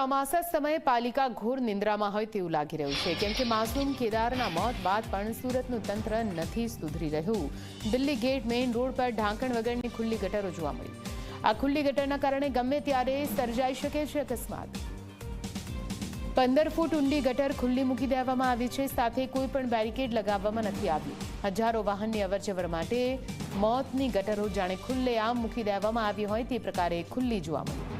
ચોમાસા સમયે પાલિકા ઘોર નિંદ્રામાં હોય તેવું લાગી રહ્યું છે, કેમ કે માસૂમ કેદારના મોત બાદ પણ સુરતનું તંત્ર નથી સુધરી રહ્યું। દિલ્હી ગેટ મેઇન રોડ પર ઢાંકણ વગરની ખુલ્લી ગટરો જોવા મળી। આ ખુલ્લી ગટરના કારણે ગમે ત્યારે સર્જાઈ શકે છે અકસ્માત। 15 ફૂટ ઊંડી ગટર ખુલ્લી મૂકી દેવામાં આવી છે, સાથે કોઈ પણ બેરિકેડ લગાવવામાં નથી આવ્યું। હજારો વાહનની અવરજવર માટે મોતની ગટરો જાણે ખુલ્લેઆમ મૂકી દેવામાં આવી હોય તે પ્રકારે ખુલ્લી જોવા મળી।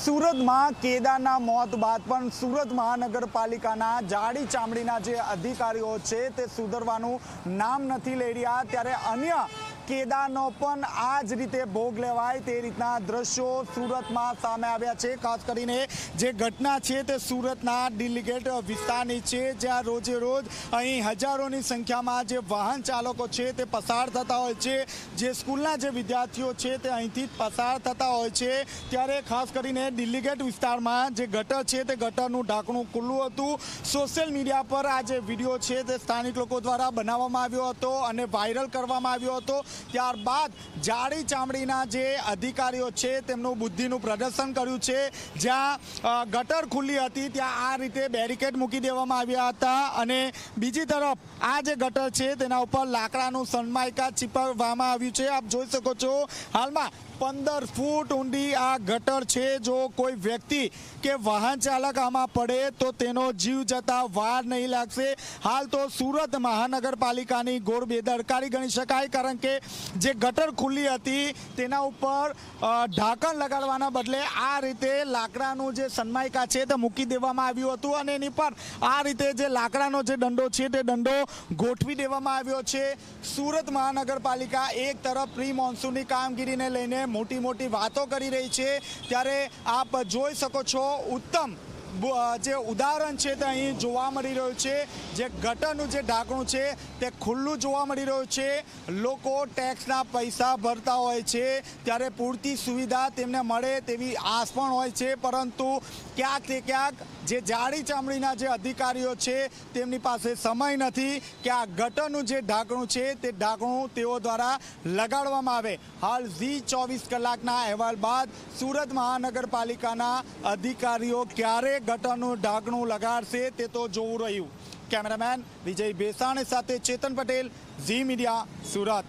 सूरत में केदारना मौत बाद पण सूरत महानगरपालिकाना जाड़ी चामड़ीना जे अधिकारीओ छे ते सुधरवानुं नाम नथी लई रह्या। त्यारे अन्य केदारनो पण आ ज रीते भोग लेवाय ते रीतना दृश्यो सूरत में सामे आव्या छे। खास करीने जे घटना छे ते सूरतना दिल्ही गेट विस्तारनी छे, ज्यां रोजे रोज अहीं हजारोनी संख्यामां जे वाहन चालको छे ते पसार थता होय छे, जे स्कूलना जे विद्यार्थीओ छे ते અહીંથી પસાર થતા હોય છે। ત્યારે ખાસ કરીને દિલ્હી ગેટ વિસ્તારમાં જે ગટર છે તે ગટરનું ઢાંકણું ખુલ્લું હતું। સોશિયલ મીડિયા પર આ જે વિડીયો છે તે સ્થાનિક લોકો દ્વારા બનાવવામાં આવ્યો હતો અને વાયરલ કરવામાં આવ્યો હતો। ત્યારબાદ જાડી ચામડીના જે અધિકારીઓ છે તેમનું બુદ્ધિનું પ્રદર્શન કર્યું છે। જ્યાં ગટર ખુલ્લી હતી ત્યાં આ રીતે બેરિકેડ મૂકી દેવામાં આવ્યા હતા અને બીજી તરફ આ જે ગટર છે તેના ઉપર લાકડાનું સનમાઇકા ચીપકવામાં આવ્યું છે। આપ જોઈ શકો છો હાલમાં 15 ફૂટ ઊંડી આ ગટર છે। જો કોઈ વ્યક્તિ કે વાહન ચાલક આમાં પડે તો તેનો જીવ જતા વાર નહીં લાગશે। હાલ તો સુરત મહાનગરપાલિકાની ઘોર બેદરકારી ગણી શકાય, કારણ કે જે ગટર ખુલ્લી હતી તેના ઉપર ઢાંકણ લગાડવાના બદલે આ રીતે લાકડાનું જે સનમાઇકા છે તે મૂકી દેવામાં આવ્યું હતું અને એની પર આ રીતે જે લાકડાનો જે દંડો છે તે દંડો ગોઠવી દેવામાં આવ્યો છે। સુરત મહાનગરપાલિકા એક તરફ પ્રી મોન્સૂનની કામગીરીને લઈને મોટી મોટી વાતો કરી રહી છે, ત્યારે આપ જોઈ શકો છો ઉત્તમ જે ઉદાહરણ છે તે અહીં જોવા મળી રહ્યું છે। જે ગટરનું જે ઢાંકણું છે તે ખુલ્લું જોવા મળી રહ્યું છે। લોકો ટેક્સના પૈસા ભરતા હોય છે ત્યારે પૂરતી સુવિધા તેમને મળે તેવી આસ પણ હોય છે, પરંતુ ક્યાંક તે ક્યાંક જે જાડી ચામડીના જે અધિકારીઓ છે તેમની પાસે સમય નથી કે આ ગટરનું જે ઢાંકણું છે તે ઢાંકણું તેઓ દ્વારા લગાડવામાં આવે। હાલ ઝી24 કલાકના અહેવાલ બાદ સુરત મહાનગરપાલિકાના અધિકારીઓ ક્યારે ગટરનું ઢાંકણું લગાડશે તે તો જોવું રહ્યું। કેમેરામેન વિજય બેસાણી સાથે ચેતન પટેલ, ઝી મીડિયા, સુરત।